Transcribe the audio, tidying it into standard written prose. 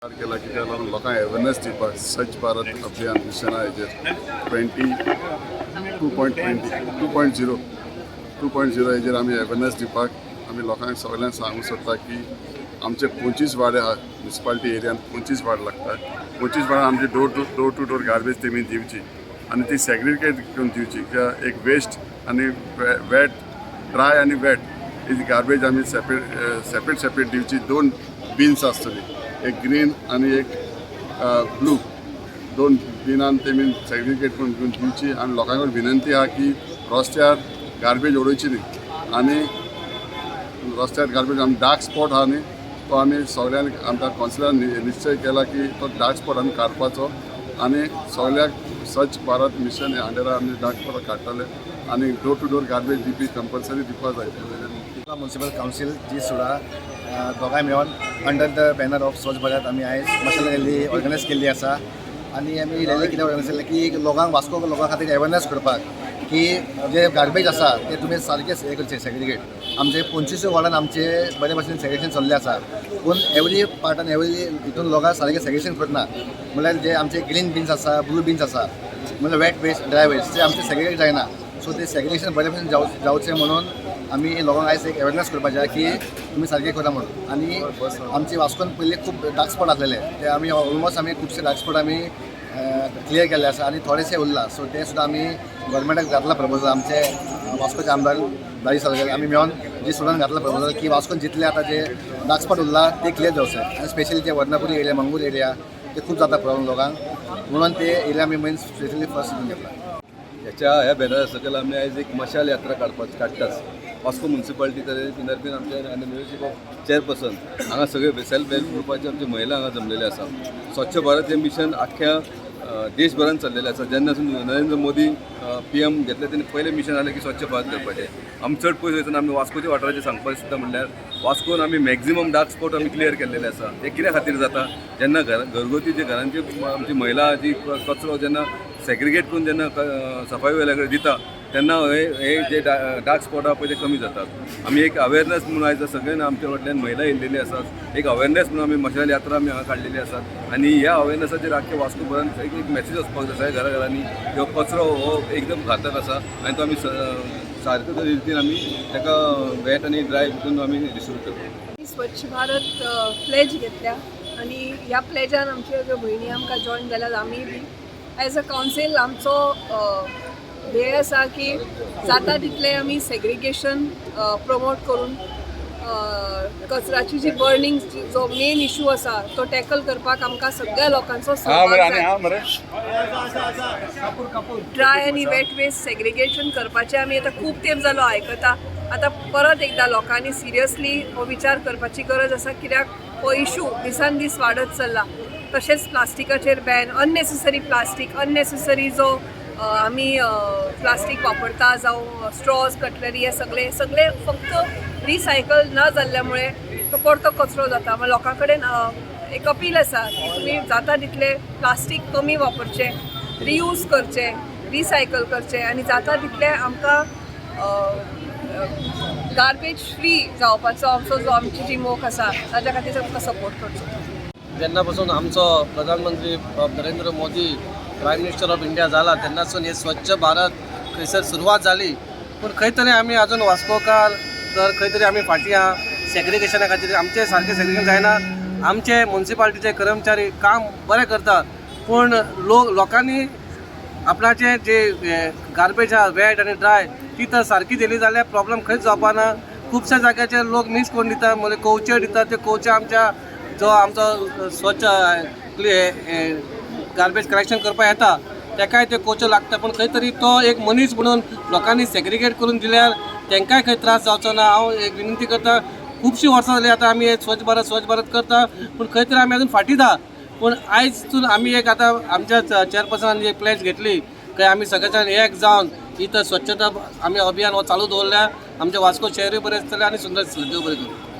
केला की त्या लागून लोकांक अवेरनेस दिवपाक स्वच्छ भारत अभियान मिशना हेजेर 2.0 हेजेर आमी अवेरनेस दिवपाक आमी लोकांक सगळ्यांक सांगूंक सोदता की आमचे 25 वाडे आहा म्युनिसिपालिटी एरियान 25 वाड लागता 25 वाड्यान आमची डोर टू डोर गार्बेज तेमी दिवची आनी ती सेग्रिगेट करून दिवची कित्याक एक वेस्ट आनी वेट ड्राय आनी वेट ही गार्बेज आमी सेपरेट दिवची 2 बिन्स आसतली एक ग्रीन आणि एक ब्लू 2 बिनान तेमी सेग्रिगेट करून दिवची आणि लोकांकडे विनंती आहा की रस्त्यार गार्बेज उडोवची न्ही आणि रस्त्यार गार्बेज आमी डार्क स्पॉट आहा न्ही तो आमी सगळ्यांक आमच्या कावन्सिलान निश्चय केला की तो डार्क स्पॉट आमी काडपाचो आणि सगळ्याक स्वच्छ भारत मिशन ह्या अंडर आमी डार्क स्पॉट काडटले आणि डोर टू डोर गार्बेज दिवपी कंपल्सरी दिवपा जाय म्युनिसिपल कावन्सिल जी सुडा दोगांय मेळोन अंडर द बॅनर ऑफ स्वच्छ भारत आमी आयज मशाल रॅली ऑर्गनायज केल्ली आसा आनी आमी रॅली कित्याक ऑर्गनायज केली की लोकांक वास्को लोकां खातीर अवेरनेस करपाक की जे गार्बेज आसा ते तुमी सारके हे करचे सेग्रिगेट आमचे 25 वार्डान आमचे बरे भशेन सेग्रिगेशन चल्लें आसा पूण एवरी पार्टान एवरी हितून लोकांक सारकें सेग्रिगेशन करना म्हळ्यार जे आमचे ग्रीन बिन्स आसा ब्लू बिन्स आसा म्हळ्यार वेट वेस्ट ड्राय वेस्ट ते आमचे सेग्रिगेट जायना सो ते सेग्रिगेशन बरे भशेन जावचें म्हणून आमी लोकांक आयज एक अवेरनेस करपाचें की तुमी सारकें करा म्हणून आनी आमचे वास्कोन पयलीं खूब डार्क स्पॉट आसलेले ते आमी ऑलमोस्ट आमी खुबशे डार्क स्पॉट आमी क्लियर केल्ले आसा आनी थोडेशे उरला सो ते सुद्दां आमी गव्हर्मेंटाक घातला प्रपोजल आमचे वास्कोचे आमदार दारी सालकर आमी मेळोन जी स्टुडंट घातला प्रपोजल की वास्कोन जितले आतां जे डार्क स्पॉट उरला ते क्लियर जावचे आनी स्पेशली जे वर्णापुरी एरिया मंगूर एरिया ते खूब जाता प्रॉब्लम लोकांक म्हणून ते एरिया आमी मेन स्पेशली फर्स्ट हितून घेतला ह्या बॅनरा सकयल आमी आयज एक मशाल यात्रा काडटाच वास्को म्युनिसिपालिटी तर्फे आमचे आनी म्युनिसिपल ऑफ चेअरपर्सन हांगा सगळे सेल्फ हेल्प ग्रुपाचे आमचे महिला हांगा जमलेले आसा स्वच्छ भारत हे मिशन आख्या देशभरान चल्लेलें आसा जेन्नासून नरेंद्र मोदी PM घेतले तेणे पयलें मिशन आसलें की स्वच्छ भारत करपाचें आमी चड पयस वयतना आमी वास्कोच्या वाठाराचें सांगपाचें सुद्दां म्हणल्यार वास्कोन आमी मॅक्झिमम डार्क स्पॉट आमी क्लियर केल्लेले आसा ते कित्या खातीर जाता जेन्ना घरगुती जे घरांची आमची महिला जी कचरो जेन्ना सेग्रिगेट करून जेन्ना सफाई वेल्या कडेन दिता तेन्ना हे जे डार्क स्पॉट आहा पळय ते कमी जातात आमी एक अवेरनेस म्हणून आयज सगळ्यांनी आमच्या फाटल्यान महिला येयल्लेली आसात एक अवेरनेस म्हणून आमी मशाल यात्रा आमी हांगा काडलेली आसात आनी ह्या अवेरनेसाचेर आख्खे वास्कोभरान एक मॅसेज वचपाक जाय सगळ्या घराघरांनी हो कचरो हो एकदम घातक आसा आनी तो आमी सारके रितीन आमी ताका वेट आनी ड्राय हितून आमी डिस्ट्रिब्यूट करता स्वच्छ भारत प्लेज घेतल्या आणि ह्या प्लेजान आमच्यो ज्यो भयणी आमकां जॉइन जाल्यात आमी बी एज अ कावन्सील आमचो ध्येय आसा की जाता तितले आमी सेग्रिगेशन प्रमोट करून कचऱ्याची जी बर्निंग जो मेन इशू आसा तो टॅकल करपाक आमकां सगळ्या लोकांचो सहभाग जाय ड्राय आनी वेट वेस्ट सेग्रिगेशन करपाचें आमी आतां खूब तेंप जालो आयकता आतां परत एकदां लोकांनी सिरियसली हो विचार करपाची गरज आसा कित्याक हो इशू दिसान दीस वाडत चल्ला तशेंच प्लास्टिकाचेर बॅन अननेसेसरी प्लास्टीक अननेसेसरी जो आमी प्लास्टीक वापरता जावं स्ट्रॉज कटलरी हे सगळे फक्त रिसायकल ना जाल्ल्यामुळे तो परतो कचरो जाता मागीर लोकां कडेन एक अपील आसा की तुमी जाता तितले प्लास्टीक कमी वापरचें रियूज करचें रिसायकल करचें आनी जाता तितले आमकां गार्बेज फ्री जावपाचो आमची जी मोख आसा ताच्या खातीर आमकां सपोर्ट करचो जेन्ना पासून आमचो प्रधानमंत्री Narendra Modi prime minister of India जाला तेन्नासून हे स्वच्छ भारत खंयसर सुरवात जाली पूण खंय तरी आमी आजून वास्कोकार तर खंय तरी आमी फाटीं आहा सेग्रिगेशना खातीर आमचे सारकें सेग्रिगेशन जायना आमचे म्युनिसिपालिटीचे कर्मचारी काम बरें करतात पूण लोकांनी आपणाचे जे गार्बेज आहा वेट आनी ड्राय ती तर सारकी दिली जाल्यार प्रॉब्लेम खंयच जावपाना खुबश्या जाग्याचेर लोक मिक्स करून दिता म्हणजे कोवचे दिता ते कोवचे आमच्या जो आमचो स्वच्छ गार्बेज कलेक्शन करपाक येता तेकाय ते कोचो लागता पूण खंय तरी तो एक मनीस म्हणून लोकांनी सेग्रिगेट करून दिल्यार तांकांय खंय त्रास जावचो ना हांव एक विनंती करता खुबशीं वर्सां जालीं आतां आमी स्वच्छ भारत करता पूण खंय तरी आमी अजून फाटीं आहा पूण आयजसून आमी एक आतां आमच्या चेअरपर्सनान एक प्लेज घेतली खंय आमी सगळ्यां एक जावन इथं स्वच्छता आमी अभियान हो चालू दवरल्या आमच्या वास्को शहरूय बरें दिसतलें आनी सुंदर बरें करूं